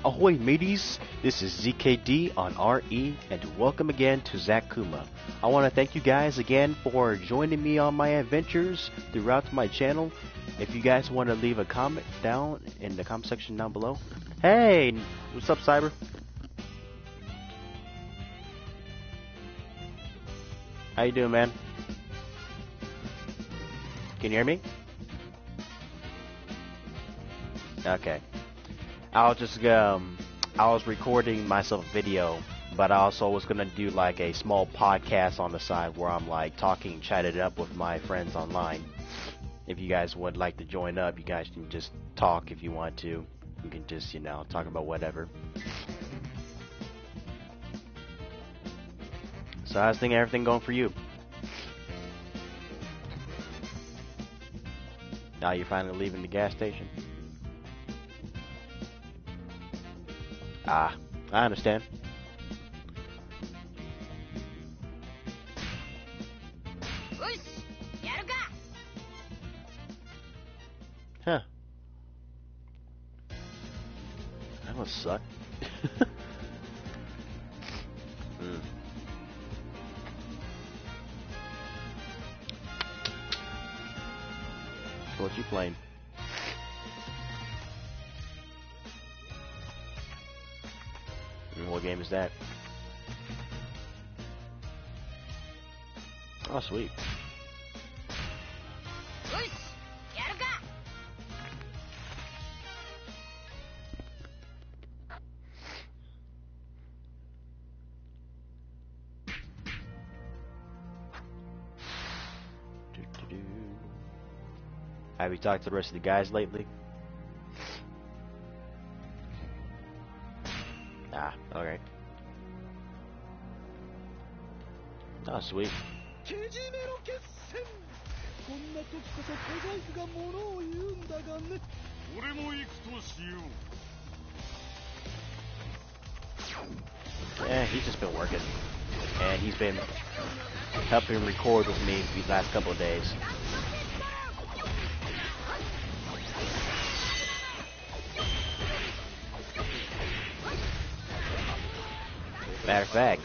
Ahoy mateys, this is ZKD on RE and welcome again to Zakooma. I want to thank you guys again for joining me on my adventures throughout my channel. If you guys want to leave a comment down in the comment section down below. Hey, what's up Cyber? How you doing, man? Can you hear me? Okay. I was recording myself a video, but I also was gonna do like a small podcast on the side where I'm like talking, chatting it up with my friends online. If you guys would like to join up, you guys can just talk if you want to. You can just, you know, talk about whatever. So how's everything going for you? Now you're finally leaving the gas station? Ah, I understand. Huh. That must suck. So what you playing? What game is that? Oh, sweet. Have you talked to the rest of the guys lately? Ah, okay. Oh, sweet. Yeah, he's just been working. And he's been helping record with me these last couple of days. Matter of fact,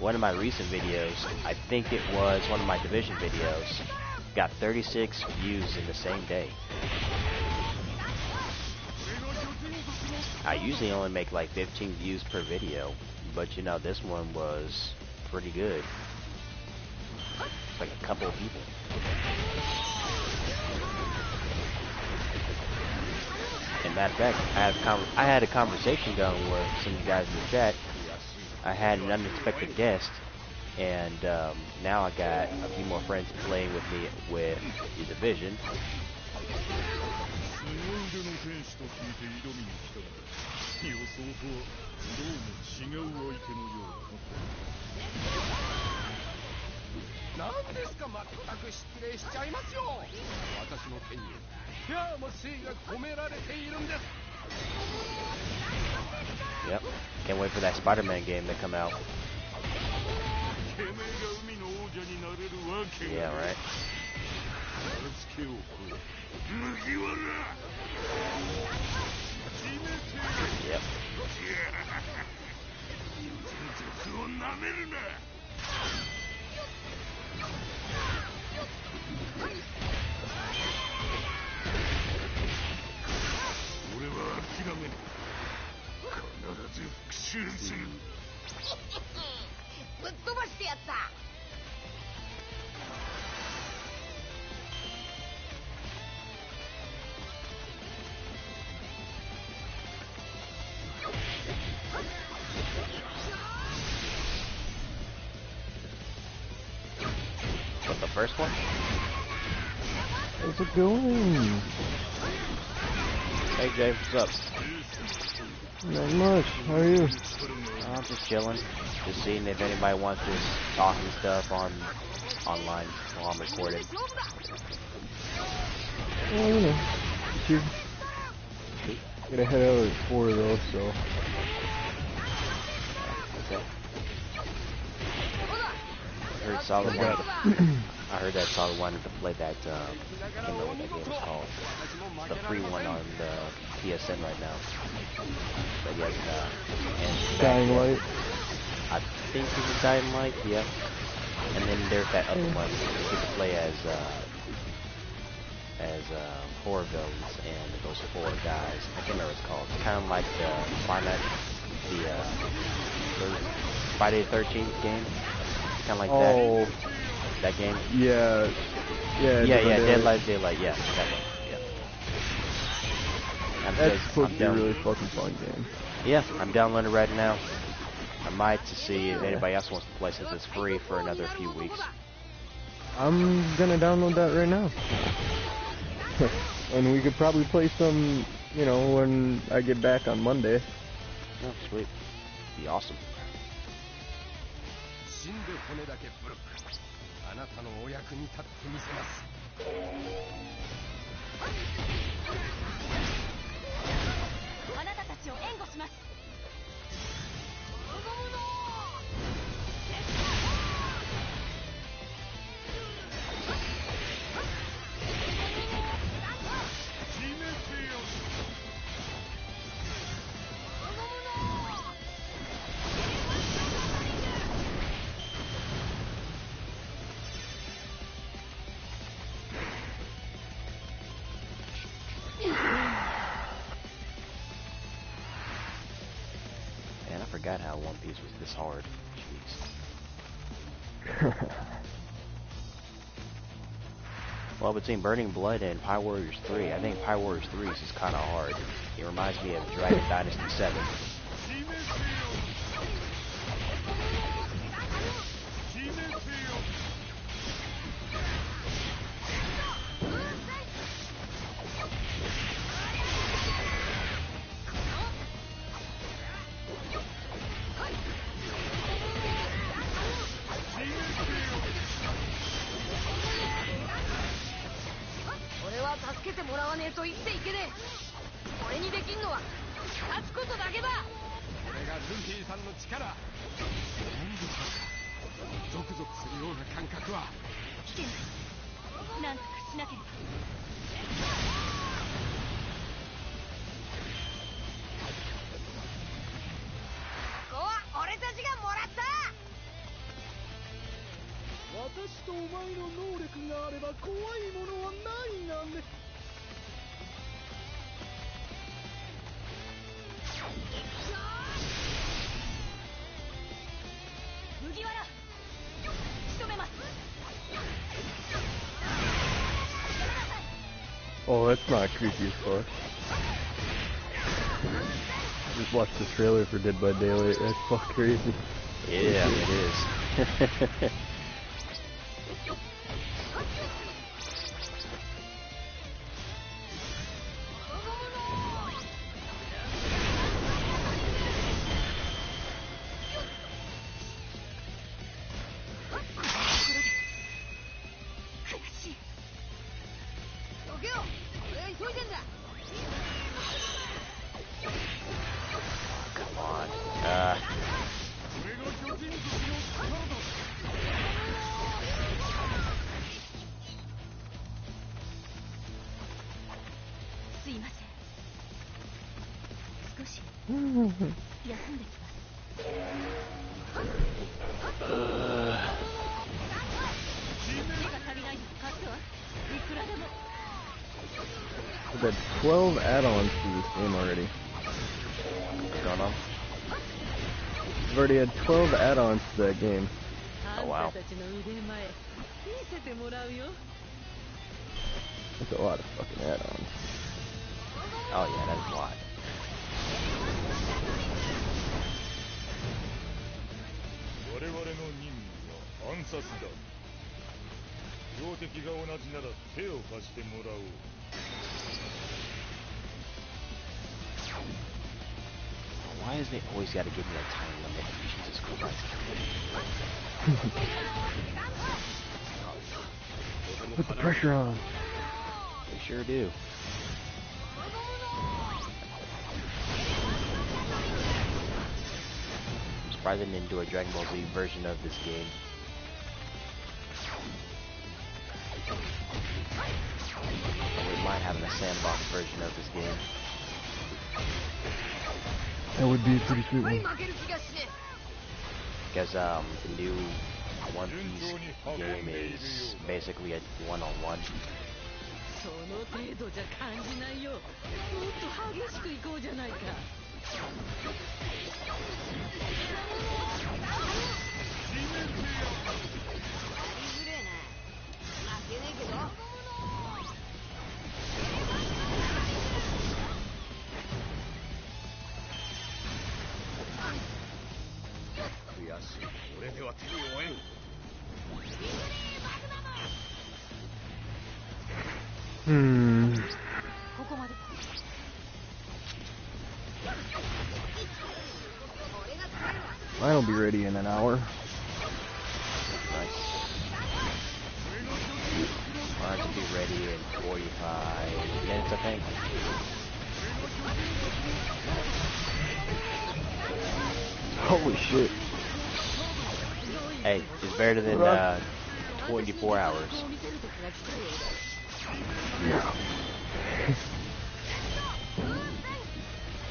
one of my recent videos, I think it was one of my division videos, got 36 views in the same day. I usually only make like 15 views per video, but you know, this one was pretty good. It's like a couple of people. And matter of fact, I had a conversation going with some of you guys in the chat. I had an unexpected guest, and now I got a few more friends playing with me with the division. Yep, can't wait for that Spider-Man game to come out. Yeah, right. Yep. What, the first one? How's it going? Hey Jay, what's up? Not much. How are you? I'm just chilling. Just seeing if anybody wants to talk and stuff online while I'm recording. Oh, you know. Gotta head out at 4 though, so. Okay. I heard Solid wanted to, I heard that Solid wanted to play that, I can't remember what that game was called. The free one on the PSN right now. But yeah, and Dying Light. I think it's a Dying Light, yeah. And then there's that other one you get to play as four villains and those four guys. I can't remember what it's called. It's kind of like the Friday the 13th game. Kind of like Oh. that game. Yeah. Yeah. Dead Light, yeah, that one. Yeah. That's supposed to be a really fucking fun game. Yeah, I'm downloading it right now. I might to see if anybody else wants to play since it's free for another few weeks. I'm gonna download that right now. And we could probably play some, you know, when I get back on Monday. Oh, sweet. Be awesome. Man, I forgot how One Piece was this hard. Jeez. Well, between Burning Blood and Pi Warriors 3, I think Pi Warriors 3 is just kind of hard. It reminds me of Dragon Dynasty 7. Oh, that's not creepy as fuck. Just watched the trailer for Dead by Daylight. That's fuck crazy. Yeah, it is. Come on. We've had 12 add-ons to this game already. What's going on? We've already had 12 add-ons to that game. Oh, wow. That's a lot of fucking add-ons. Oh, yeah, that's a lot. Why is it always got to give me a time limit? Jesus Christ. Put the pressure on. They sure do. I'm surprised they didn't do a Dragon Ball Z version of this game. We might have a sandbox version of this game. That would be a pretty sweet one. Because the new One Piece game is basically a one-on-one. Mine'll be ready in an hour. Nice. Mine should be ready in 45 minutes, I think. Holy shit. Hey, it's better than 24 hours. Yeah.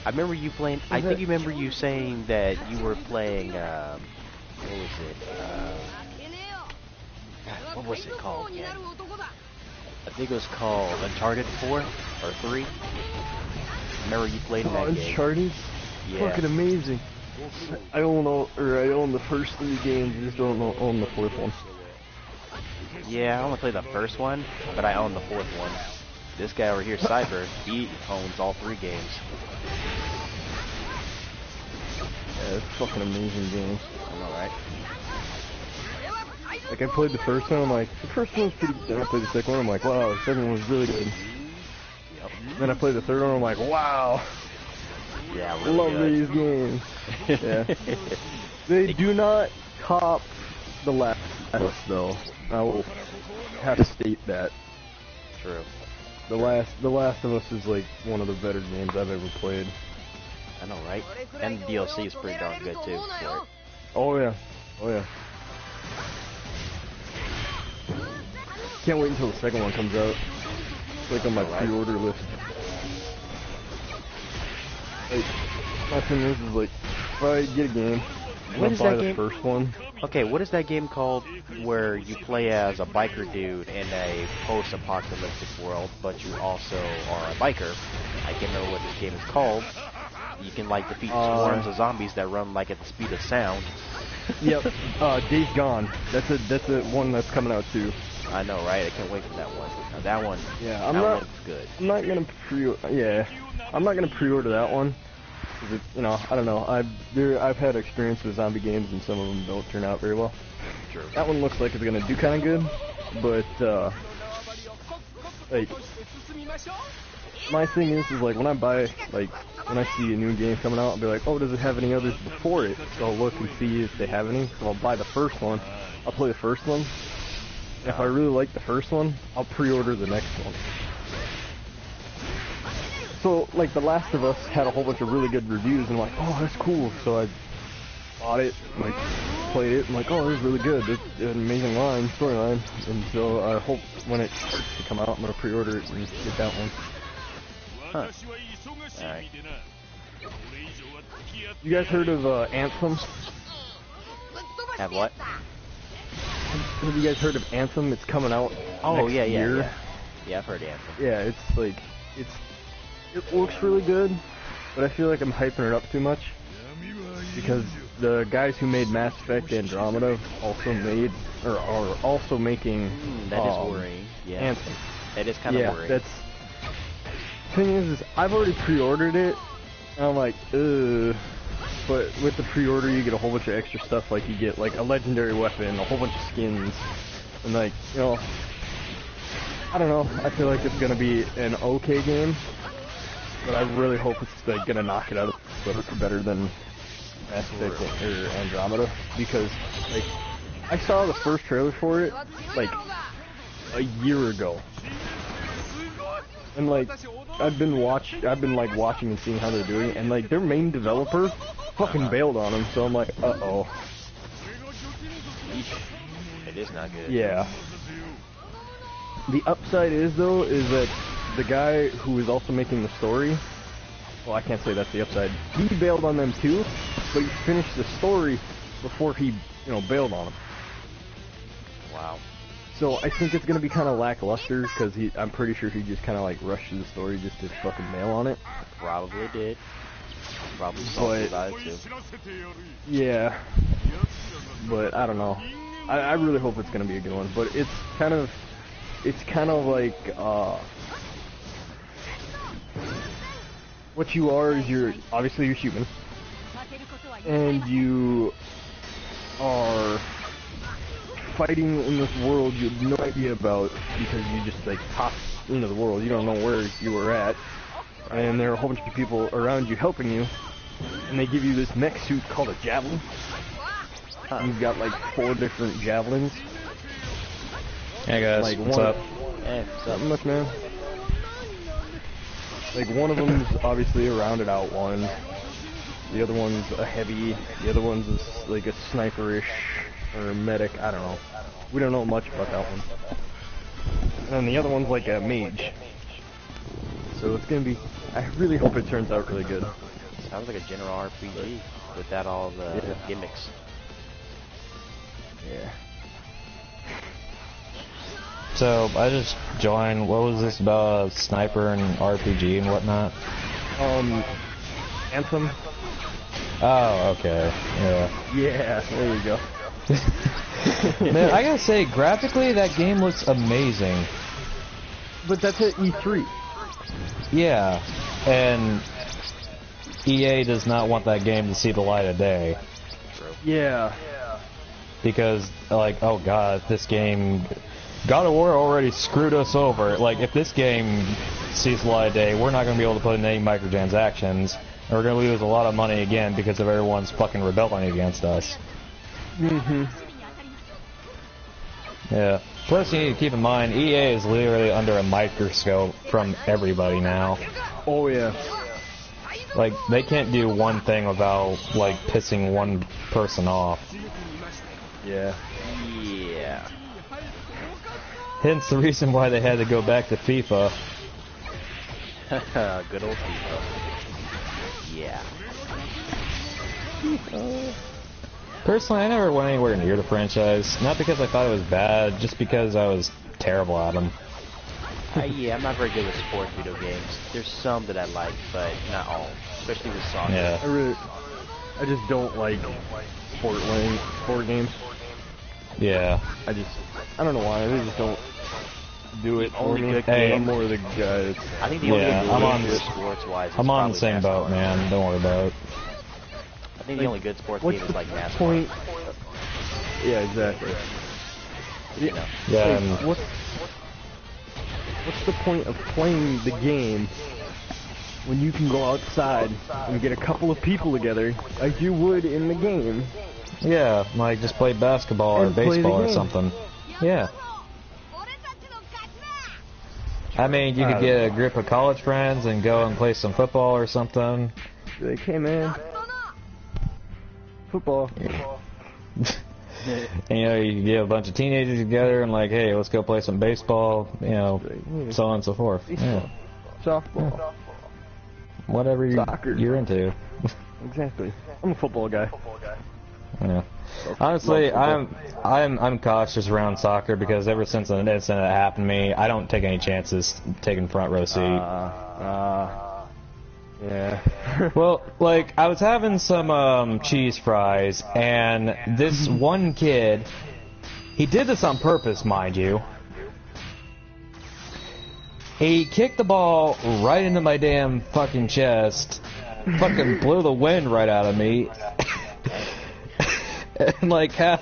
I remember you playing. I think you remember you saying that you were playing. What was it? God, what was it called again? I think it was called Uncharted 4 or 3. Remember you played in that game? Uncharted? Yeah. Fucking amazing. I own the first 3 games. I just don't own the 4th one. Yeah, I only played the first one, but I own the 4th one. This guy over here, Cyber, he owns all 3 games. Yeah, it's fucking amazing games. I know, right? Like, I played the first one, I'm like, the first one was pretty good. Then I played the second one, I'm like, wow, the second one was really good. Yep. Then I played the third one, I'm like, wow. Yeah, I really love good. these games. Yeah. They do not top The Last of Us, though. I will have to state that. True. The Last of Us is like one of the better games I've ever played. I know, right? And the DLC is pretty darn good too. For it. Oh yeah, oh yeah. Can't wait until the second one comes out. It's like on my pre-order list. Like, my thing is like, if I get a game, What is I'll buy that the game? first one. Okay, what is that game called where you play as a biker dude in a post-apocalyptic world, but you also are a biker? I can't remember what this game is called. You can like defeat swarms of zombies that run like at the speed of sound. Yep. Days Gone. That's a one that's coming out too. I know, right? I can't wait for that one. Now, that one. Yeah, that one looks good. I'm not gonna I'm not gonna pre-order that one. You know, I don't know. I've had experience with zombie games, and some of them don't turn out very well. True. That one looks like it's gonna do kind of good, but like, my thing is like when I buy, like when I see a new game coming out, I'll be like, oh, does it have any others before it? So I'll look and see if they have any. So I'll buy the first one. I'll play the first one. If I really like the first one, I'll pre-order the next one. So, like, The Last of Us had a whole bunch of really good reviews, and I'm like, oh, that's cool. So I bought it, like, played it, and like, oh, this is really good. It's an amazing storyline. And so I hope when it starts to come out, I'm going to pre-order it and get that one. Huh. Alright. You guys heard of Anthem? Have what? Have you guys heard of Anthem? It's coming out next year. Yeah, I've heard Anthem. Yeah, it's like, it looks really good, but I feel like I'm hyping it up too much. Because the guys who made Mass Effect Andromeda also made, or are also making that is worrying. Yeah. Anthem. That is kind of worrying. That's, thing is I've already pre-ordered it, and I'm like, ugh. But with the pre-order, you get a whole bunch of extra stuff, like you get like a legendary weapon, a whole bunch of skins, and like, you know, I don't know, I feel like it's gonna be an okay game, but I really hope it's like gonna knock it out of the park better than Mass Effect or Andromeda, because like, I saw the first trailer for it like a year ago, and like, I've been watching and seeing how they're doing, and like their main developer fucking bailed on them, so I'm like, uh-oh. It is not good. Yeah. The upside is, though, is that the guy who is also making the story, well, I can't say that's the upside. He bailed on them too, but he finished the story before he, bailed on them. Wow. So I think it's gonna be kind of lackluster because I'm pretty sure he just kind of like rushed the story just to fucking bail on it. Probably did. Probably salty about it too. Yeah. But I don't know. I really hope it's gonna be a good one. But it's kind of like what you are is you're human, and you are fighting in this world you have no idea about because you just like popped into the world. You don't know where you were at, and there are a whole bunch of people around you helping you, and they give you this mech suit called a javelin. You've got like 4 different javelins. Hey guys, like what's up? Hey, what's up? Not much, man. Like one of them's obviously a rounded out one. The other one's a heavy. The other one's like a sniperish or medic. I don't know. We don't know much about that one. And then the other one's like a mage. So it's gonna be. I really hope it turns out really good. Sounds like a general RPG without all the gimmicks. Yeah. So, I just joined, what was this about, sniper and RPG and whatnot? Anthem? Oh, okay, yeah. Yeah, there you go. Man, I gotta say, graphically, that game looks amazing. But that's at E3. Yeah, and EA does not want that game to see the light of day. Yeah. Because, like, oh god, this game... God of War already screwed us over. Like, if this game sees the light of day, we're not going to be able to put in any microtransactions, and we're going to lose a lot of money again because of everyone's fucking rebelling against us. Mm-hmm. Yeah. Plus, you need to keep in mind, EA is literally under a microscope from everybody now. Oh, yeah. Like, they can't do one thing without, like, pissing one person off. Yeah. Yeah. Hence the reason why they had to go back to FIFA. Good old FIFA. Yeah. Personally, I never went anywhere near the franchise. Not because I thought it was bad, just because I was terrible at them. Yeah, I'm not very good with sports video games. There's some that I like, but not all. Especially with soccer. Yeah. I just don't like sport games. Yeah. I don't know why, they just don't do it for me. Hey, I'm more of the guy that's... I think the only good I'm on game sports-wise is I'm on the probably same boat, NASCAR. man. Don't worry about it. I think the only good sports game is like NASCAR. Point? Yeah, exactly. You know. Yeah. Hey, what's the point of playing the game when you can go outside and get a couple of people together like you would in the game? Yeah, like just play basketball or And play the baseball or game. something. Yeah. I mean, you could get a group of college friends and go and play some football or something. Like, hey man, football. And, you know, you could get a bunch of teenagers together and like, hey, let's go play some baseball, you know, so on and so forth. Yeah. Softball. Whatever Soccer. you're into. Exactly. I'm a football guy. Yeah. Honestly, I'm cautious around soccer because ever since an incident that happened to me, I don't take any chances taking front row seat. Yeah. Well, like, I was having some cheese fries, and this one kid, he did this on purpose, mind you. He kicked the ball right into my damn fucking chest, fucking blew the wind right out of me, and like half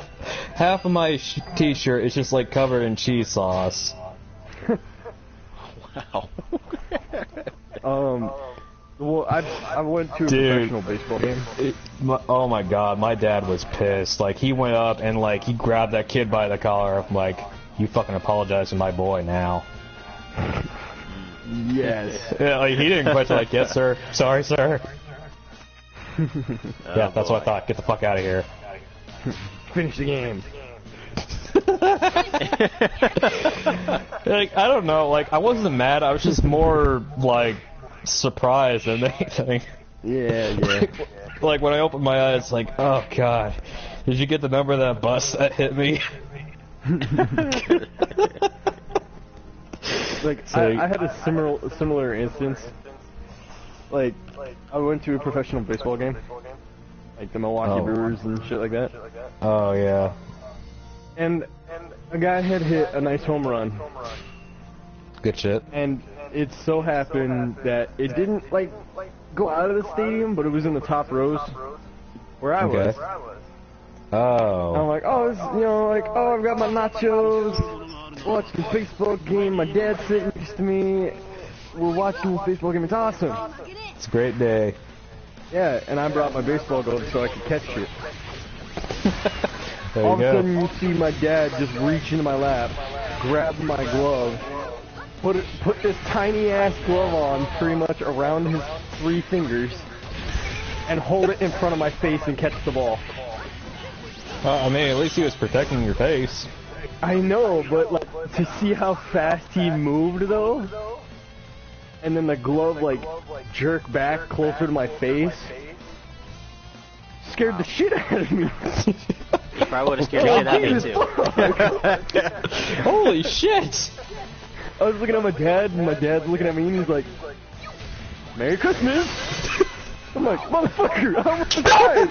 of my t-shirt is just like covered in cheese sauce. Wow. Well, I went to a professional baseball game. Oh my god, my dad was pissed. Like, he went up and like he grabbed that kid by the collar. Like, you fucking apologize to my boy now. Yes. Yeah, like, he didn't question like, yes sir, sorry sir. Yeah, that's what I thought. Get the fuck out of here. Finish the game. Like, I don't know. Like, I wasn't mad. I was just more like surprised than anything. Yeah, yeah. Like when I opened my eyes, like, oh god, did you get the number of that bus that hit me? Like So- I had a similar instance. Like I went to a professional baseball game, like the Milwaukee Oh. Brewers and shit like that. Oh yeah. And a guy had hit a nice home run, Good shit. and it so happened that it didn't like go out of the stadium, but it was in the top rows where I was. Okay. I'm I'm like, oh, it's, you know, like, oh, I've got my nachos, watching the baseball game, my dad's sitting next to me, we're watching this baseball game, it's awesome. it's a great day. Yeah, and I brought my baseball glove so I could catch it. There All you of a go. sudden you see my dad just reach into my lap, grab my glove, put this tiny ass glove on pretty much around his 3 fingers, and hold it in front of my face and catch the ball. I mean, at least he was protecting your face. I know, but like to see how fast he moved though, and then the glove like jerked back closer to my face, scared the shit out of me. Probably would have scared the shit out of me too. Holy shit! I was looking at my dad, and my dad's looking at me, and he's like, "Merry Christmas." I'm like, "Motherfucker, I almost died."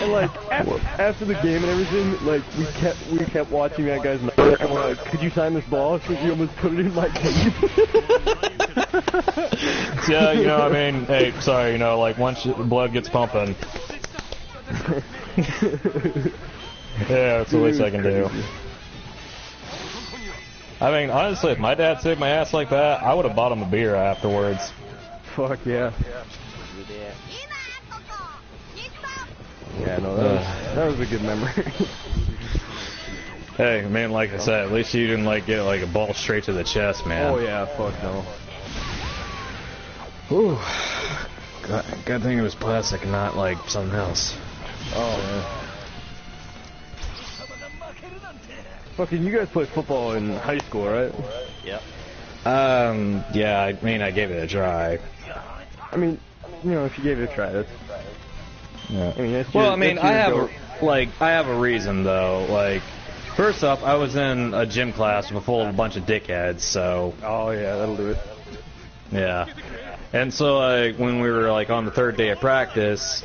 And like after the game and everything, like we kept watching that guy's number, and we're like, "Could you sign this ball?" Since you almost put it in my teeth. Yeah, you know, I mean, hey, sorry, you know, like once blood gets pumping. Yeah, that's the least I can do. I mean, honestly, if my dad saved my ass like that, I would have bought him a beer afterwards. Fuck yeah. Yeah, no, that was a good memory. Hey, man, like I said, at least you didn't like get like a ball straight to the chest, man. Oh yeah, fuck no. Ooh. Good thing it was plastic and not like something else. Oh yeah. Fucking, you guys played football in high school, right? Yep. Yeah, I mean, I gave it a try. I mean, you know, if you gave it a try, that's. Yeah. I mean, that's Well, your- I mean, that's your I have go- I have a reason though. Like, first off, I was in a gym class full of a bunch of dickheads, so Oh yeah, that'll do it. yeah. And so, like, when we were like on the 3rd day of practice,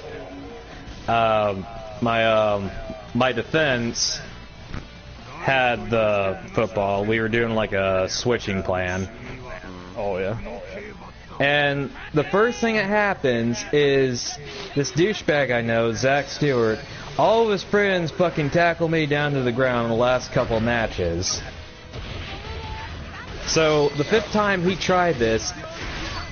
my defense had the football. We were doing like a switching plan. Oh yeah. And the first thing that happens is this douchebag I know, Zach Stewart, all of his friends fucking tackle me down to the ground in the last couple matches. So the 5th time he tried this,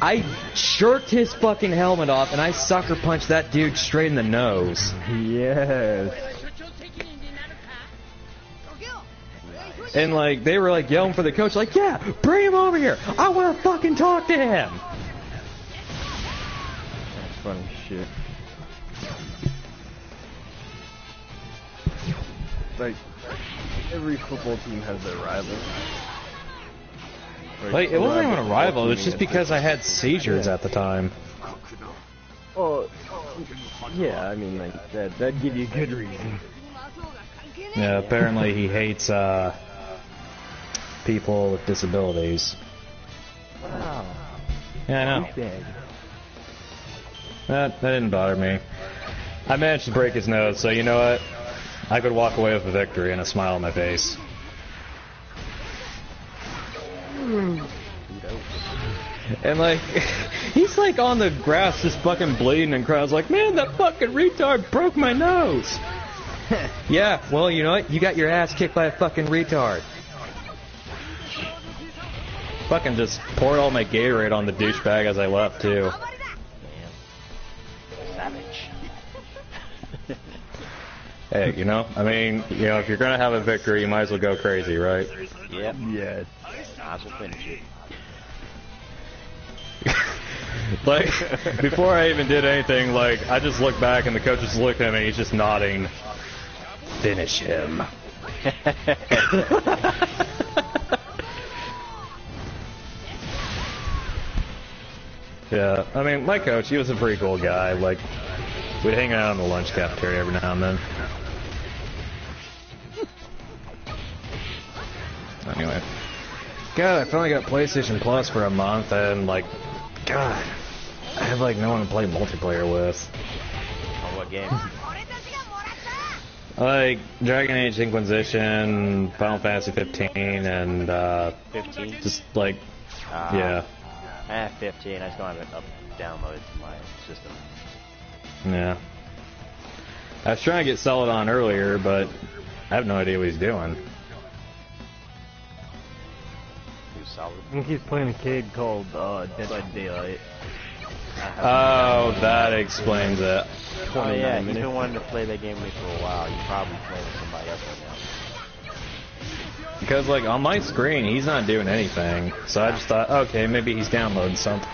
I shirked his fucking helmet off and I sucker punched that dude straight in the nose. Yes. And like they were like yelling for the coach, like, yeah, bring him over here. I want to fucking talk to him. That's funny shit. Like, every football team has their rival. Like, it wasn't even a rival, it was just against because I had seizures at the time. Oh, yeah, I mean, like, that'd give you a good reason. Yeah, apparently he hates people with disabilities. Wow. Yeah, I know. Douchebag. That didn't bother me. I managed to break his nose, so you know what? I could walk away with a victory and a smile on my face. And like, he's like on the grass just fucking bleeding and crowd's like, man, that fucking retard broke my nose. Yeah, well, you know what? You got your ass kicked by a fucking retard. Fucking just poured all my Gatorade on the douchebag as I left, too. Savage. Hey, you know, I mean, you know, if you're gonna have a victory, you might as well go crazy, right? Yep. Yes. Might as well finish it. Like, before I even did anything, like, I just looked back and the coach just looked at me, he's just nodding. Finish him. Yeah, I mean, my coach, he was a pretty cool guy. Like, we'd hang out in the lunch cafeteria every now and then. Anyway. God, I finally got PlayStation Plus for a month, and, like, God, I have, like, no one to play multiplayer with. On what game? Like, Dragon Age Inquisition, Final Fantasy 15, and, 15? just, like, yeah. 15. I just don't have it downloaded to my system. Yeah. I was trying to get Solid on earlier, but I have no idea what he's doing. Who's Solid? I think he's playing a kid called Dead by Daylight. Oh, that explains it. Oh yeah, he's minutes. been wanting to play that game with me for a while. You probably play with somebody else right now. Because, like, on my screen, he's not doing anything. So I just thought, okay, maybe he's downloading something.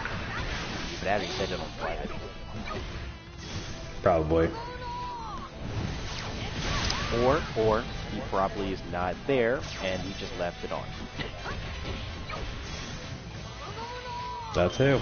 But Abby said they don't play it. Probably. Or he probably is not there and he just left it on. That too.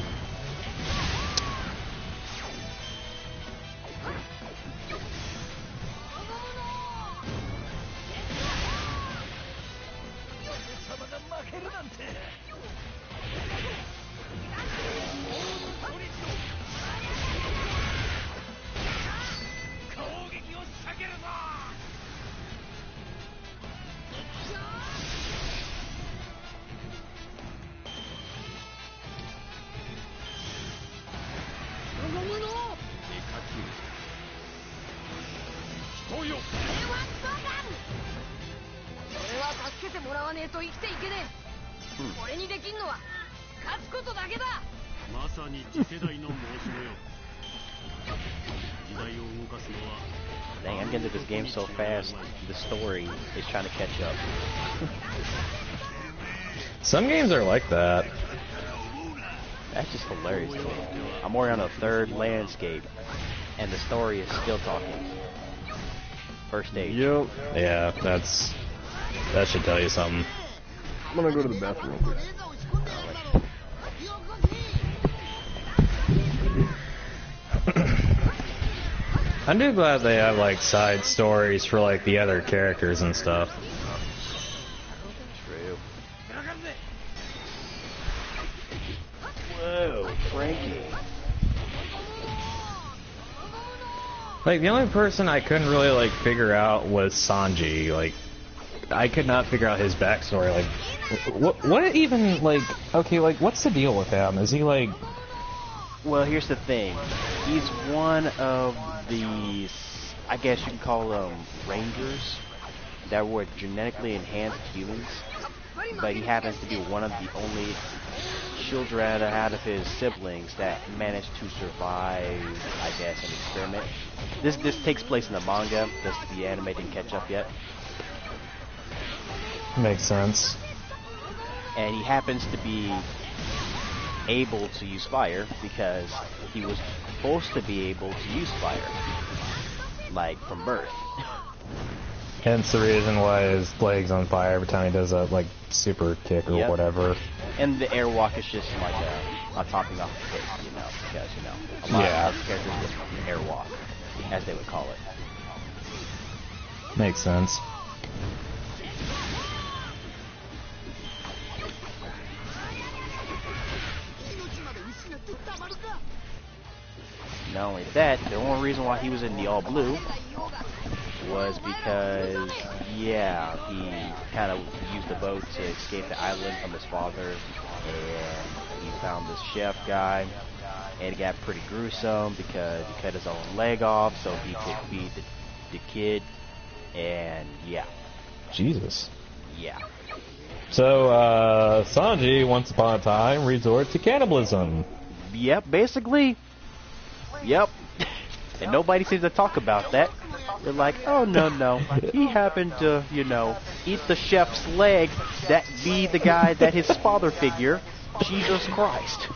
Dang, I'm getting to this game so fast, the story is trying to catch up. Some games are like that. That's just hilarious to me. I'm already on a third landscape, and the story is still talking. First stage. Yep. Yeah, that should tell you something. I'm gonna go to the bathroom real quick. I'm just glad they have, like, side stories for, like, the other characters and stuff. True. Whoa, Frankie. Like, the only person I couldn't really, like, figure out was Sanji. Like, I could not figure out his backstory. Like, what even, like, okay, like, what's the deal with him? Is he, like... Well, here's the thing. He's one of these, I guess you can call them rangers, that were genetically enhanced humans. But he happens to be one of the only children out of his siblings that managed to survive, I guess, an experiment. This takes place in the manga. Does the anime didn't catch up yet? Makes sense. And he happens to be able to use fire because he was supposed to be able to use fire, like from birth. Hence the reason why his leg's on fire every time he does a, like, super kick or Yep. whatever. And the airwalk is just like a topping off the cake, you know, because, you know, a lot Yeah. of characters get an airwalk, as they would call it. Makes sense. Not only that, the only reason why he was in the all blue was because, yeah, he kind of used the boat to escape the island from his father, and he found this chef guy, and it got pretty gruesome because he cut his own leg off so he could feed the kid, and yeah. Jesus. Yeah. So, Sanji, once upon a time, resorted to cannibalism. Yep, basically. Yep. And nobody seems to talk about that. They're like, oh, no. He happened to, you know, eat the chef's leg. That be the guy that his father figure, Jesus Christ.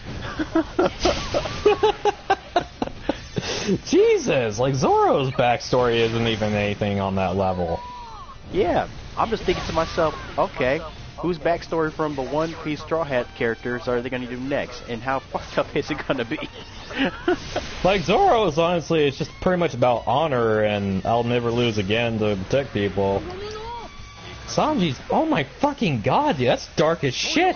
Jesus, like, Zoro's backstory isn't even anything on that level. Yeah, I'm just thinking to myself, okay, whose backstory from the One Piece Straw Hat characters are they going to do next, and how fucked up is it going to be? Like, Zoro is honestly, it's just pretty much about honor and I'll never lose again to protect people. Sanji's, oh my fucking god, dude, that's dark as shit!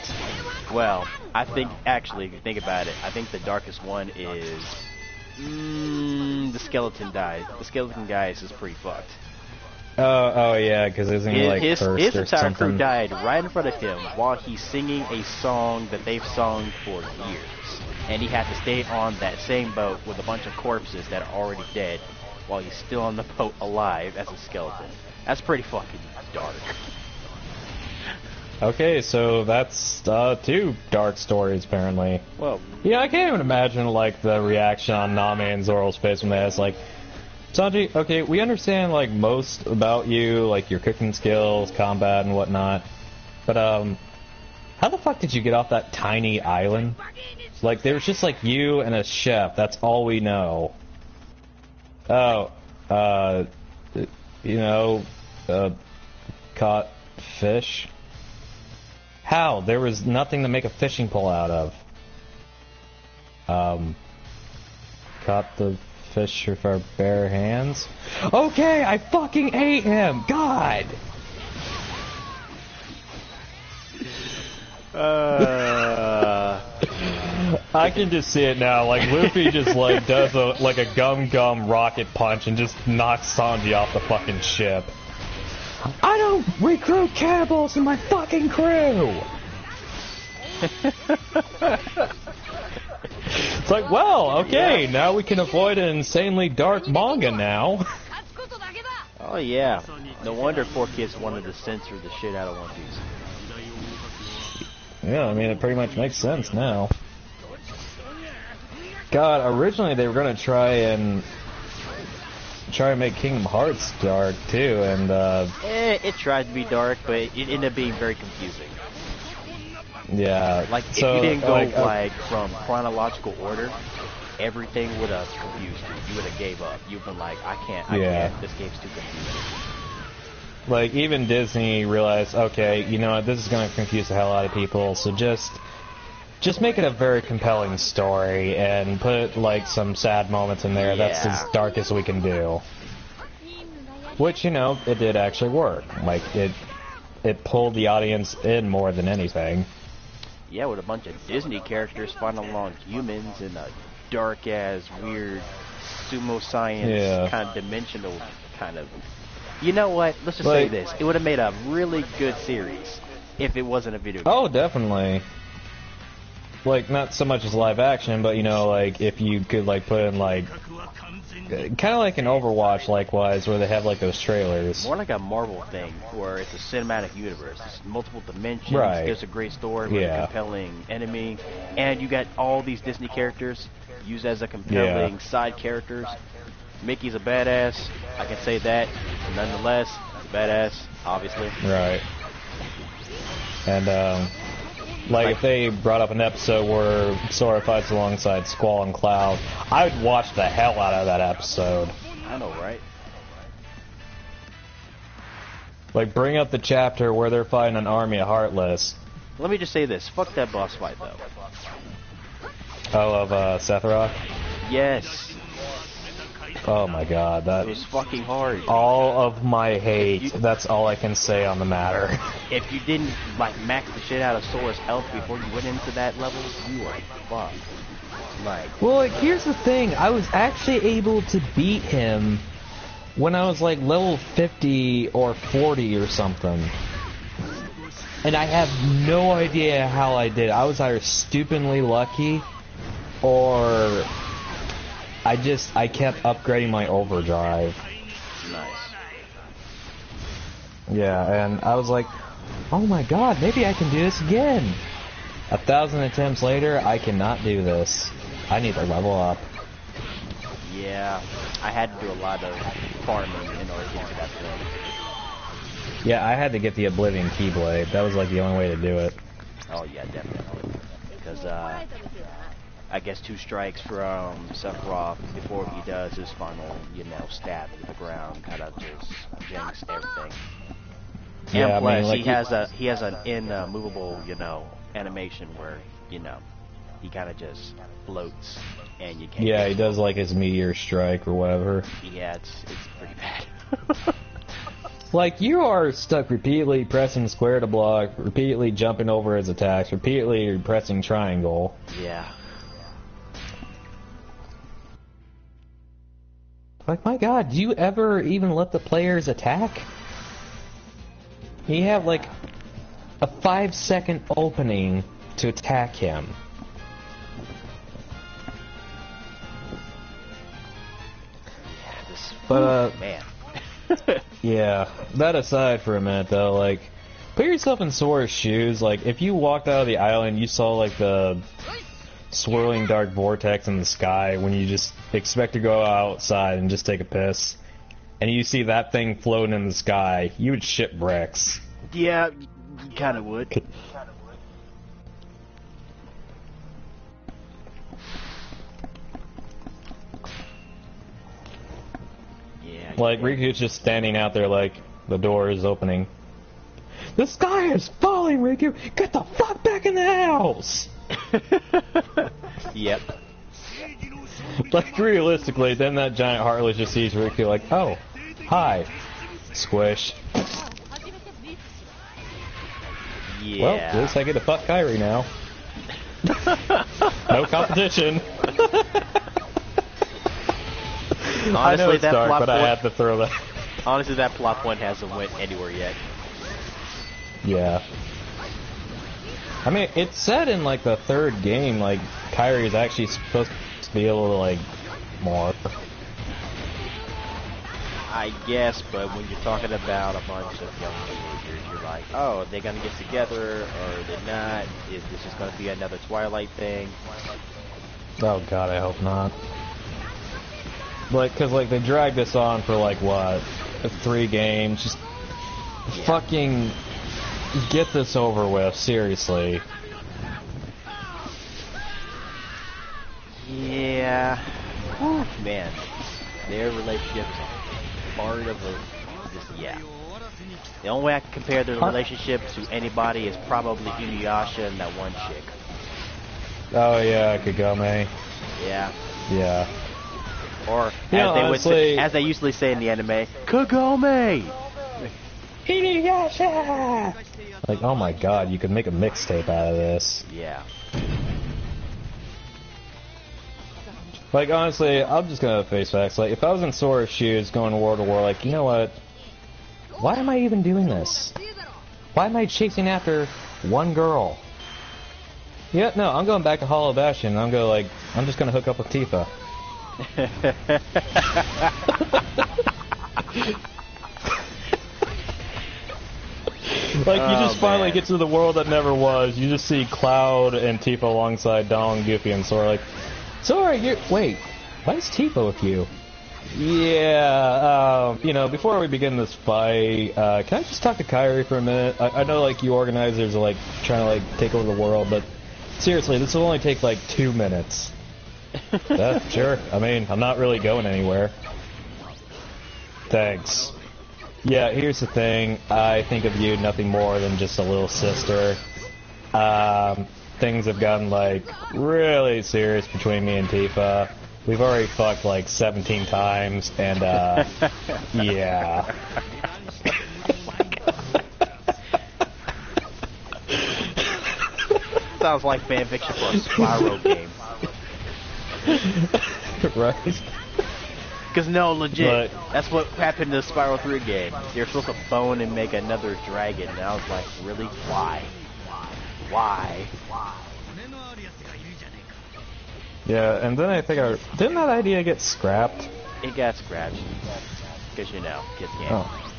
Well, I think, actually, if you think about it, I think the darkest one is... the skeleton guy. The skeleton guy is pretty fucked. Oh yeah, because isn't he like his cursed or entire something? crew died right in front of him while he's singing a song that they've sung for years. And he had to stay on that same boat with a bunch of corpses that are already dead while he's still on the boat alive as a skeleton. That's pretty fucking dark. Okay, so that's 2 dark stories apparently. Well, yeah, I can't even imagine like the reaction on Nami and Zoro's face when they ask like, Sanji, okay, we understand like most about you, like your cooking skills, combat and whatnot, but how the fuck did you get off that tiny island? Like there was just like you and a chef, that's all we know. Oh, caught fish? How? There was nothing to make a fishing pole out of. Caught the fish with our bare hands? Okay, I fucking ate him! God! I can just see it now, like Luffy just like does a gum rocket punch and just knocks Sanji off the fucking ship. I don't recruit cannibals in my fucking crew! It's like, well, okay, yeah. Now we can avoid an insanely dark manga now. Oh yeah, no wonder 4Kids wanted to censor the shit out of One Piece. Yeah, I mean, it pretty much makes sense now. God, originally they were going to try and make Kingdom Hearts dark too, and it tried to be dark, but it ended up being very confusing. Yeah. Like so, if you didn't go from chronological order, everything would have confused you. You would have gave up. You've been like, I can't. This game's too confusing. Like even Disney realized, okay, you know what, this is going to confuse the hell out of people, so just make it a very compelling story and put like some sad moments in there. Yeah. That's as dark as we can do. Which, you know, it did actually work. Like it pulled the audience in more than anything. Yeah, with a bunch of Disney characters fighting along humans in a dark ass weird sumo science kind of dimensional kind of. You know what? Let's just say this: it would have made a really good series if it wasn't a video game. Oh, definitely. Like, not so much as live action, but, you know, like, if you could, like, put in, like, kind of like an Overwatch, likewise, where they have, like, those trailers. More like a Marvel thing, where it's a cinematic universe. It's multiple dimensions, gives a great story, with a compelling enemy, and you got all these Disney characters used as a compelling side characters. Mickey's a badass, I can say that. Nonetheless, he's a badass, obviously. Right. And, like, if they brought up an episode where Sora fights alongside Squall and Cloud, I would watch the hell out of that episode. I know, right? Like, bring up the chapter where they're fighting an army of Heartless. Let me just say this. Fuck that boss fight, though. Oh, of Sephiroth? Yes. Oh my god, that was fucking hard. All of my hate, that's all I can say on the matter. If you didn't, like, max the shit out of Sora's health before you went into that level, you were fucked. Like, well, like, here's the thing, I was actually able to beat him when I was, like, level 50 or 40 or something. And I have no idea how I did. I was either stupidly lucky, or I kept upgrading my overdrive. Nice. Yeah, and I was like, oh my god, maybe I can do this again. 1,000 attempts later, I cannot do this. I need to level up. Yeah, I had to do a lot of farming in order to get to that point. Yeah, I had to get the Oblivion Keyblade. That was like the only way to do it. Oh yeah, definitely. Because I guess 2 strikes from Sephiroth before he does his final, stab to the ground kind of just jinx everything. And Yeah, plus, I mean, like he has an immovable, animation where, he kind of just floats and you can't. yeah, get he to does him. like his meteor strike or whatever. Yeah, it's pretty bad. Like, you are stuck repeatedly pressing square to block, repeatedly jumping over his attacks, repeatedly pressing triangle. Yeah. Like, my god, do you ever even let the players attack? You have, like, a 5-second opening to attack him. Yeah, But, man. yeah, that aside for a minute, though, like, put yourself in Sora's shoes. Like, if you walked out of the island, you saw, like, the swirling dark vortex in the sky when you just expect to go outside and just take a piss, and you see that thing floating in the sky, you would shit bricks. Yeah, you kind of would. Yeah. Like, Riku's just standing out there like, the door is opening. The sky is falling, Riku! Get the fuck back in the house! Yep. Like, realistically, then that giant heartless just sees Riku like, oh, hi. Squish. Yeah. Well, at least I get to fuck Kairi now. No competition. I know it's that dark, plot but I point, had to throw that. honestly, that plot point hasn't went anywhere yet. Yeah. I mean, it's said in, like, the third game, like, Kairi is actually supposed to be able to, like, more. I guess, but when you're talking about a bunch of young teenagers, you're like, oh, are they gonna get together, or are they not? Is this just gonna be another Twilight thing? Oh god, I hope not. Like, cause, like, they dragged this on for, like, what? 3 games? Just fucking get this over with, seriously. Yeah. Whew, man. Their relationship is part of yeah. The only way I can compare their relationship to anybody is probably Inuyasha and that one chick. Oh yeah, Kagome. Yeah. Yeah. Or Yeah, honestly, as they usually say in the anime, Kagome! Inuyasha! Like, oh my god, you could make a mixtape out of this. Yeah. Like, honestly, I'm just gonna face facts. Like, if I was in Sora's shoes going war to war, like, you know what? Why am I even doing this? Why am I chasing after one girl? Yeah, no, I'm going back to Hollow Bastion. I'm just gonna hook up with Tifa. Like, you just finally get to the world that never was. You just see Cloud and Tifa alongside Donald, Goofy, and Sora. Like, Sora, wait, why is Tifa with you? Yeah, before we begin this fight, can I just talk to Kairi for a minute? I know, like, you organizers are, like, trying to, like, take over the world, but seriously, this will only take, like, 2 minutes. Yeah, sure. I mean, I'm not really going anywhere. Thanks. Yeah, here's the thing. I think of you nothing more than just a little sister. Things have gotten, like, really serious between me and Tifa. We've already fucked, like, 17 times, and, yeah. Sounds like fanfiction for a Spyro game. Right? Because, no, legit, that's what happened to the Spyro 3 game. They were supposed to bone and make another dragon, and I was like, really? Why? Why? Yeah, and then I think didn't that idea get scrapped? It got scratched. Because, kids can't. Oh.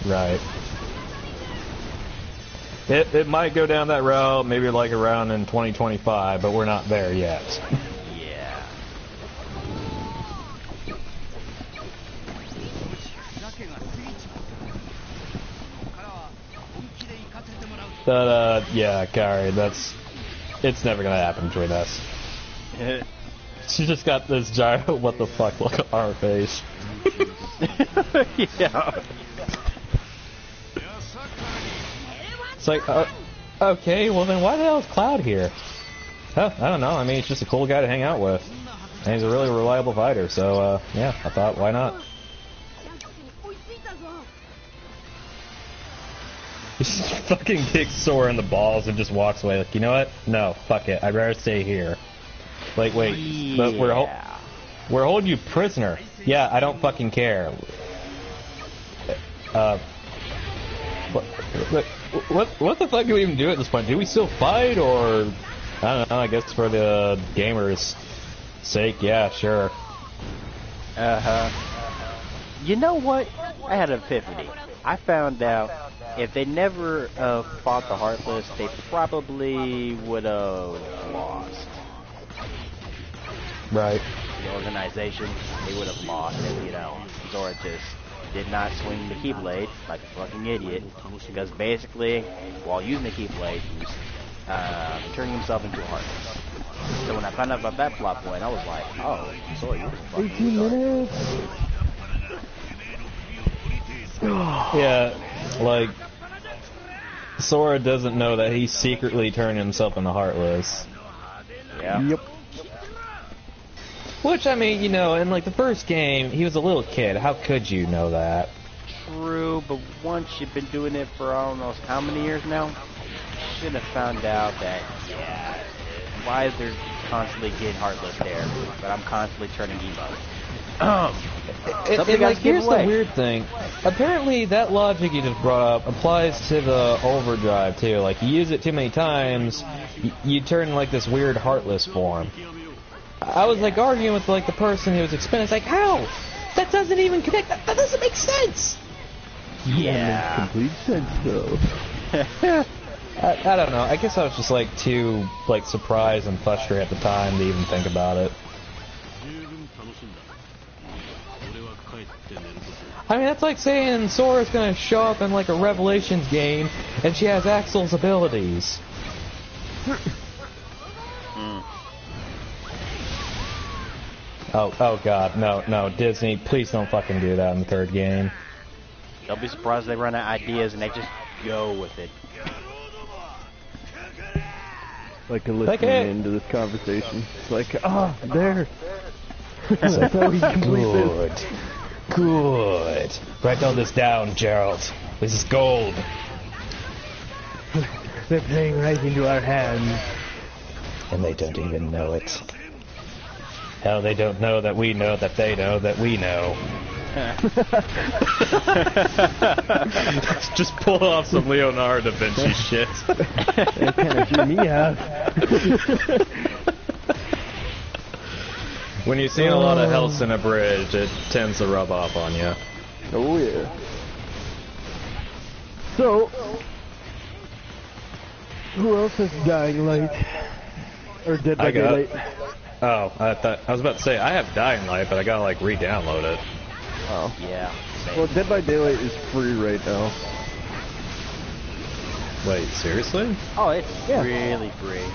Right. It might go down that route, maybe like around in 2025, but we're not there yet. Yeah. But, yeah, Kairi, it's never gonna happen between us. She just got this giant what the fuck look on her face. Yeah. It's like, okay, well then why the hell is Cloud here? Huh, I don't know. I mean, he's just a cool guy to hang out with. And he's a really reliable fighter, so, yeah, I thought, why not? He just fucking kicks Sora in the balls and just walks away like, you know what? No, fuck it. I'd rather stay here. Like, wait, but we're holding you prisoner. Yeah, I don't fucking care. What the fuck do we even do at this point? Do we still fight, or... I don't know, I guess for the gamers' sake, yeah, sure. You know what? I had an epiphany. I found out if they never fought the Heartless, they probably would have lost. Right. The organization, they would have lost. And, you know, Zora just did not swing the Keyblade like a fucking idiot. Because basically, while using the Keyblade, he was turning himself into a Heartless. So when I found out about that plot point, I was like, oh, Zora, you're fucking 18 minutes. Yeah, like, Sora doesn't know that he's secretly turning himself into Heartless. Yeah. Yep. Which, I mean, you know, in like the first game, he was a little kid. How could you know that? True, but once you've been doing it for I don't know how many years now, should have found out that, yeah, why is there constantly getting Heartless there, but I'm constantly turning emo. And like, here's the weird thing. Apparently, that logic you just brought up applies to the overdrive, too. Like, you use it too many times, you turn, like, this weird Heartless form. I was, like, arguing with, like, the person who was explaining. It's like, how? That doesn't even connect. That doesn't make sense! Yeah. That makes complete sense, though. I don't know. I guess I was just, like, too, like, surprised and frustrated at the time to even think about it. I mean, that's like saying Sora's gonna show up in like a Revelations game, and she has Axel's abilities. Oh god, no, Disney, please don't fucking do that in the third game. Don't be surprised if they run out of ideas and they just go with it. Like listening into this conversation. It's like, there. That's how we complete this. Good. Write all this down, Gerald. This is gold. They're playing right into our hands. And they don't even know it. Hell, they don't know that we know that they know that we know. Just pull off some Leonardo da Vinci shit. They kind of drew me out. When you've seen a lot of Hell's in a Bridge, it tends to rub off on you. Oh yeah. So, who else has Dying Light? Or Dead by Daylight? Oh, I was about to say, I have Dying Light, but I gotta like re-download it. Oh. Yeah. Same. Well, Dead by Daylight is free right now. Wait, seriously? Oh, it's really free.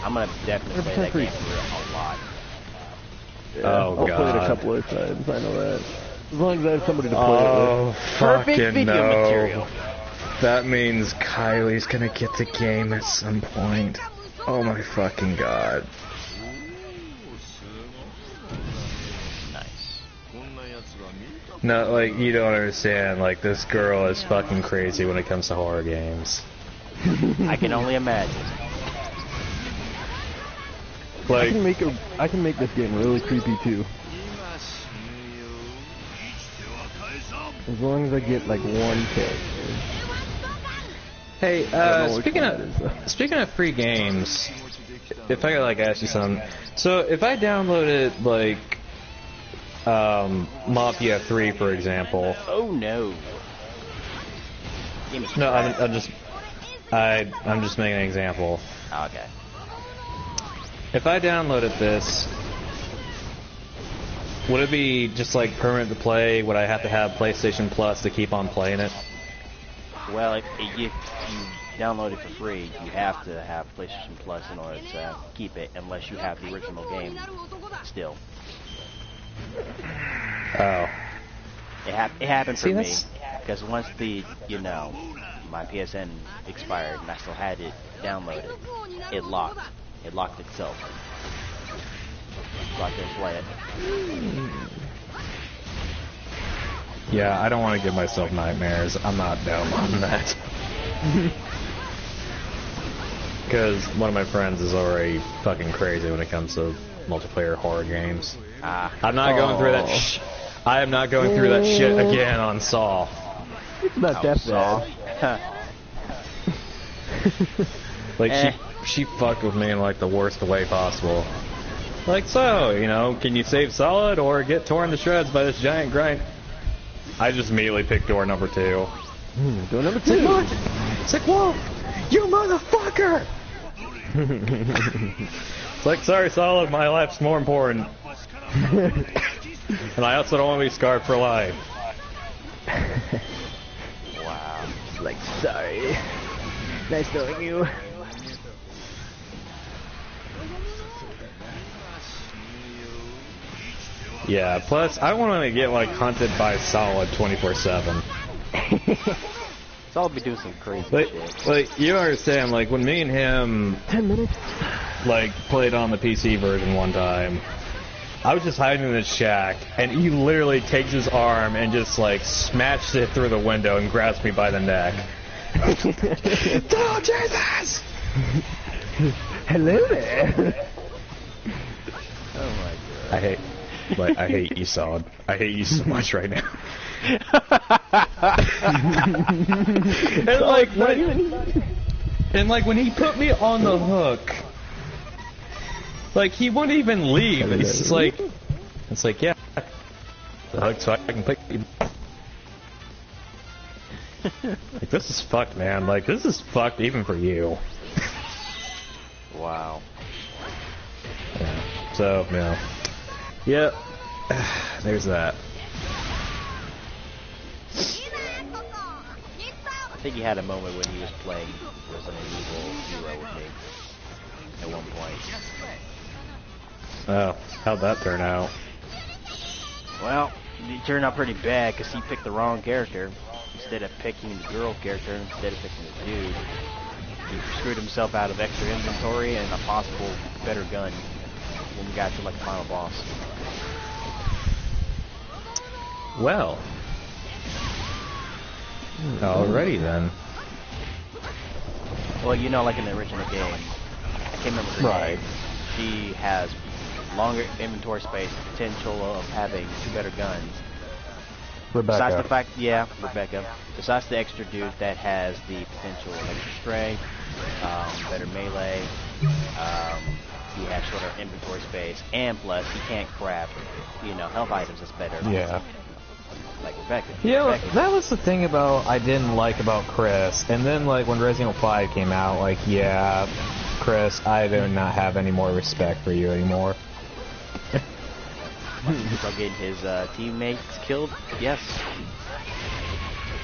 I'm gonna definitely play that game for a lot. Yeah, Oh, I'll God. play it a couple of times, I know that. As long as I have somebody to play it with. Perfect fucking video no. material. That means Kylie's gonna get the game at some point. Oh my fucking god. Nice. No, like, you don't understand, like, this girl is fucking crazy when it comes to horror games. I can only imagine. Like, I can make this game really creepy too. As long as I get like one character. hey, speaking of free games, if I could like ask you something. So if I downloaded like Mafia 3, for example. Oh no. No, I'm just making an example. Okay. If I downloaded this, would it be just like permanent to play? Would I have to have PlayStation Plus to keep on playing it? Well, if you download it for free, you have to have PlayStation Plus in order to keep it, unless you have the original game still. Oh. It happened for me, because once the, my PSN expired and I still had it downloaded, it locked. It locked itself. So I couldn't play it. Yeah, I don't want to give myself nightmares. I'm not downloading that. Because one of my friends is already fucking crazy when it comes to multiplayer horror games. I'm not going through that I am not going through that shit again on Saw. It's not that bad. Like, she fucked with me in, like, the worst way possible. Like, so, you know, can you save solid or get torn to shreds by this giant grind? I just immediately picked door number 2. Door number 2. It's like, whoa, you motherfucker! It's like, sorry, solid, my life's more important. And I also don't want to be scarred for life. Wow. It's like, sorry. Nice knowing you. Yeah, plus, I want to get, like, hunted by solid 24/7. So I'll be doing some crazy shit. Like, you understand, like, when me and him 10 minutes. like, played on the PC version one time, I was just hiding in this shack, and he literally takes his arm and just, like, smashes it through the window and grabs me by the neck. Oh, Jesus! Hello there. Oh my god. I hate you, Solid. I hate you so much right now. And when he put me on the hook, like, he wouldn't even leave. It's like, yeah, the hook so I can pick you. Like, this is fucked, man. Like, this is fucked even for you. Wow. Yeah. So, yeah. Yep. There's that. I think he had a moment when he was playing Resident Evil Hero with me at one point. Oh, how'd that turn out? Well, it turned out pretty bad because he picked the wrong character. Instead of picking the girl character, instead of picking the dude, he screwed himself out of extra inventory and a possible better gun when we got to, like, the final boss. Well. Alrighty then. Well, you know, like in the original game, I can't remember her name. She has longer inventory space, potential of having 2 better guns. Rebecca. Besides the fact, yeah, Rebecca. Besides the extra dude that has the potential of extra strength, better melee, he has shorter inventory space, and plus he can't craft, you know, health items that's better. Yeah. Like Rebecca. Yeah, Rebecca. that was the thing I didn't like about Chris. And then, like, when Resident Evil 5 came out, like, yeah, Chris, I do not have any more respect for you anymore. About getting his teammates killed? Yes.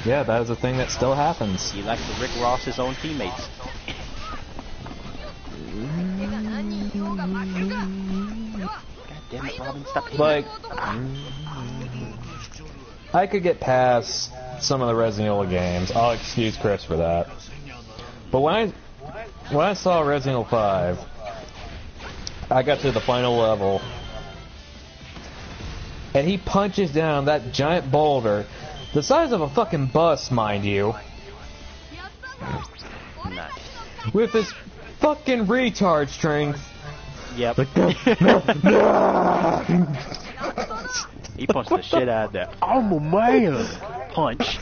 Yeah, that is a thing that still happens. He likes to Rick Ross his own teammates. God damn it, Robin, stop hitting Like, me. I could get past some of the Resident Evil games. I'll excuse Chris for that. But when I saw Resident Evil 5, I got to the final level, and he punches down that giant boulder, the size of a fucking bus, mind you, Nice. with his fucking retard strength. Yep. He punched the shit out of that. I'm a man. Punch.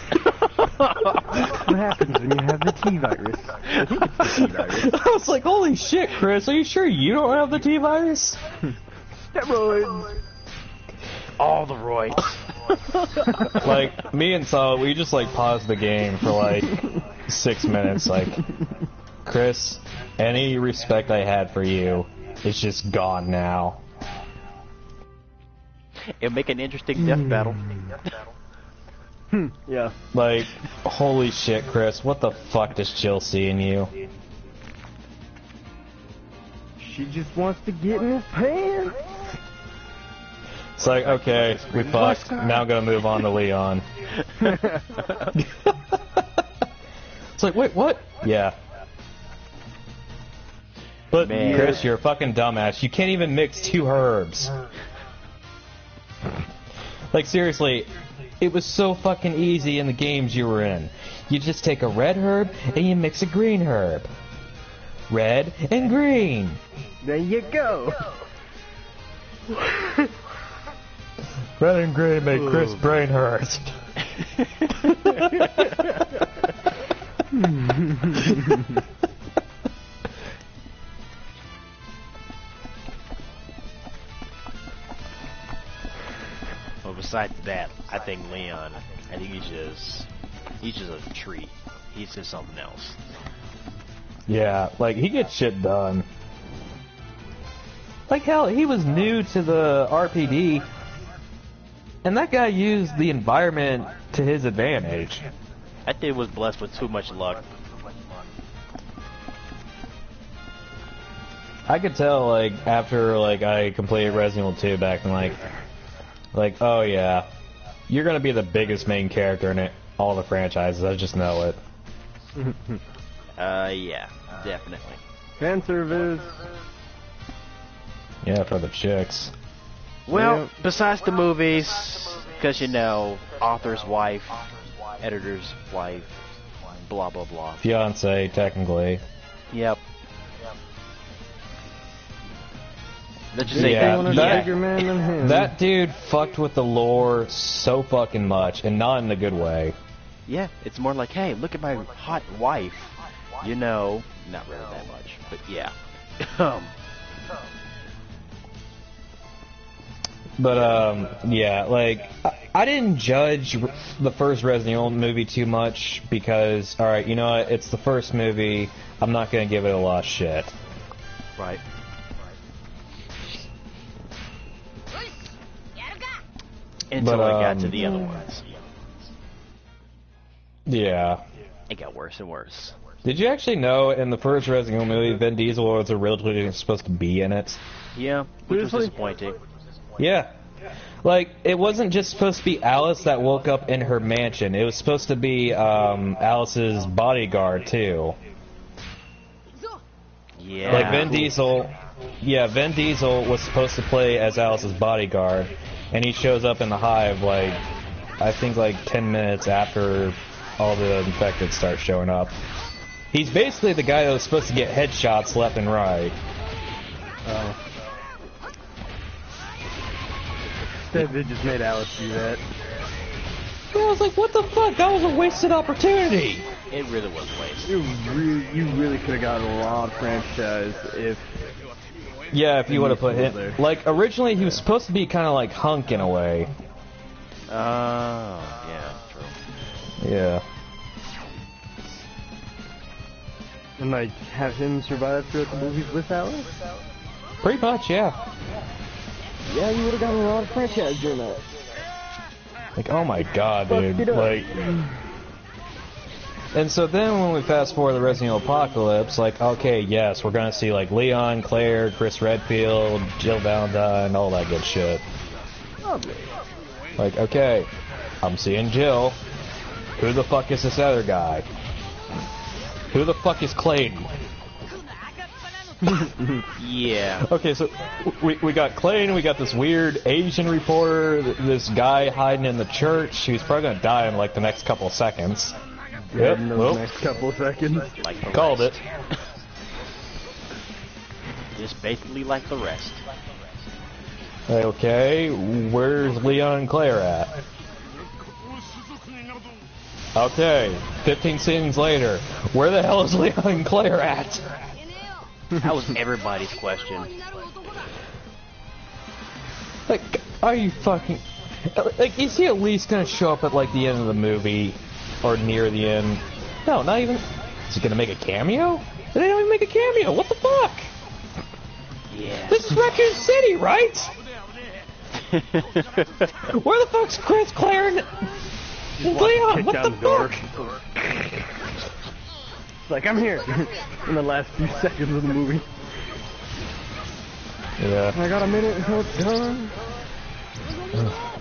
What happens when you have the T-virus? I think it's the T-virus. I was like, holy shit, Chris, are you sure you don't have the T-virus? Steroids. All the roids. Like, me and Solid, we just, like, paused the game for, like, 6 minutes, like, Chris, any respect I had for you is just gone now. It'll make an interesting death battle. Yeah. Like, holy shit, Chris, what the fuck does Jill see in you? She just wants to get in his pants. It's like, okay, we fucked, now I'm gonna move on to Leon. It's like, wait, what? Yeah. But, Man. Chris, you're a fucking dumbass. You can't even mix two herbs. Like, seriously, it was so fucking easy in the games you were in. You just take a red herb and you mix a green herb. Red and green. There you go. Red and green make Chris brain hurt. Well, besides that, I think Leon, I think he's just a treat. He's just something else. Yeah, like, he gets shit done. Like, hell, he was new to the RPD, and that guy used the environment to his advantage. That dude was blessed with too much luck. I could tell, like, after, like, I completed Resident Evil 2 back in, like, oh yeah, you're gonna be the biggest main character in all the franchises, I just know it. Yeah, definitely. Fan service. Yeah, for the chicks. Well, Yeah. besides the movies, because you know, author's wife, editor's wife, blah blah blah. Fiance, technically. Yep. Let's just say Yeah, that. that- Bigger man than him. That dude fucked with the lore so fucking much, and not in a good way. Yeah, it's more like, hey, look at my hot wife. You know, not really that much, but yeah. But, yeah, like, I didn't judge the first Resident Evil movie too much because, alright, you know what, it's the first movie, I'm not gonna give it a lot of shit. Right. Until But, I got to the other ones. Yeah. It got worse and worse. Did you actually know in the first Resident Evil movie, Vin Diesel was originally supposed to be in it? Yeah, which was Seriously? disappointing. Yeah. Like, it wasn't just supposed to be Alice that woke up in her mansion. It was supposed to be, Alice's bodyguard, too. Yeah. Like, Vin Diesel was supposed to play as Alice's bodyguard, and he shows up in the hive, like, I think, like, 10 minutes after all the infected start showing up. He's basically the guy that was supposed to get headshots left and right. Instead, they just made Alice do that. Yeah, I was like, what the fuck? That was a wasted opportunity! It really was wasted. You really could have gotten a lot of franchise if. Yeah, if you would have put him... there. Like, originally he was supposed to be kind of like Hunk in a way. Oh, yeah, true. Yeah. And like have him survive throughout the movies with Alice? Pretty much, yeah. Yeah, you would have gotten a lot of franchise doing that. Like, oh my god, Fuck dude. it up. Like... And so then when we fast forward the Resident Evil Apocalypse, like, okay, yes, we're gonna see, like, Leon, Claire, Chris Redfield, Jill Valentine, all that good shit. Lovely. Like, okay, I'm seeing Jill. Who the fuck is this other guy? Who the fuck is Clayton? Yeah. Okay, so we got Clayton, we got this weird Asian reporter, this guy hiding in the church who's probably gonna die in, like, the next couple of seconds. Yeah, in Yep, those well, next couple of seconds. Like the called rest. it. Just basically like the rest. Okay, where's Leon and Claire at? Okay, 15 scenes later, where the hell is Leon and Claire at? That was everybody's question. Like, are you fucking... Like, is he at least gonna show up at, like, the end of the movie? Or near the end? No, not even... Is he gonna make a cameo? They don't even make a cameo, what the fuck? Yeah. This is Raccoon City, right? Where the fuck's Chris, Claire, and Leon? Kick What down the the door. fuck? It's like, I'm here. In the last few seconds of the movie. Yeah. I got a minute until it's done.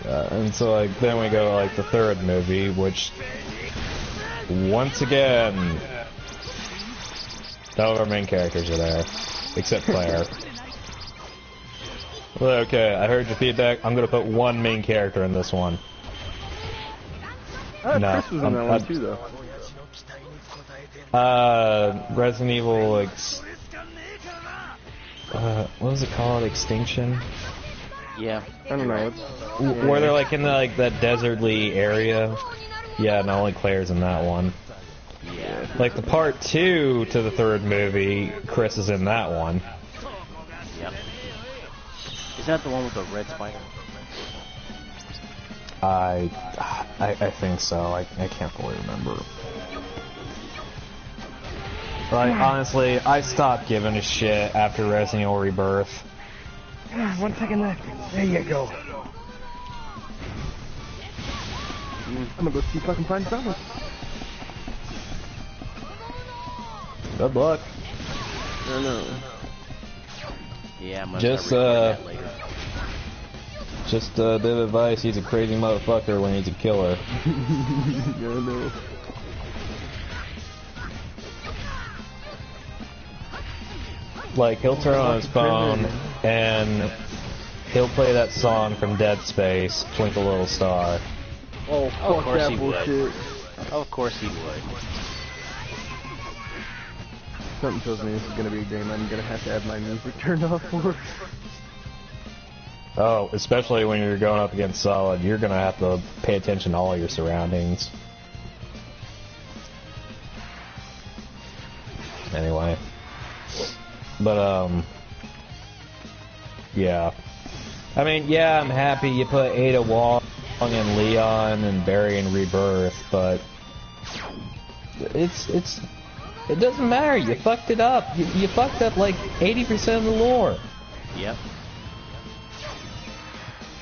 And so, like, then we go to, like, the third movie, which once again. None of our main characters are there, except Claire. Well, okay, I heard your feedback. I'm gonna put one main character in this one. No, Chris was in that one too, though. Resident Evil, what was it called? Extinction? Yeah. I don't know. Where they're like in the, that desertly area. Yeah, not only Claire's in that one. Yeah. Like the part 2 to the third movie, Chris is in that one. Yep. Is that the one with the red spider? I think so. I can't fully remember. Like, honestly, I stopped giving a shit after Resident Evil Rebirth. 1 second left. There you go. I'm gonna go see if I can find Thomas. Good luck. I don't know. Yeah, I'm gonna Just, start recording that later. Just a bit of advice, he's a crazy motherfucker when he's a killer. I know. Like, he'll turn on his phone and he'll play that song from Dead Space, Twinkle Little Star. Oh, Of fuck course that he bullshit. would. Of course he would. Something tells me this is gonna be a game I'm gonna have to have my music turned off for. Oh, especially when you're going up against Solid, you're gonna have to pay attention to all your surroundings. Anyway. But, yeah. I mean, yeah, I'm happy you put Ada Wong and Leon and Barry in Rebirth, but it doesn't matter. You fucked it up. You fucked up like 80% of the lore. Yep.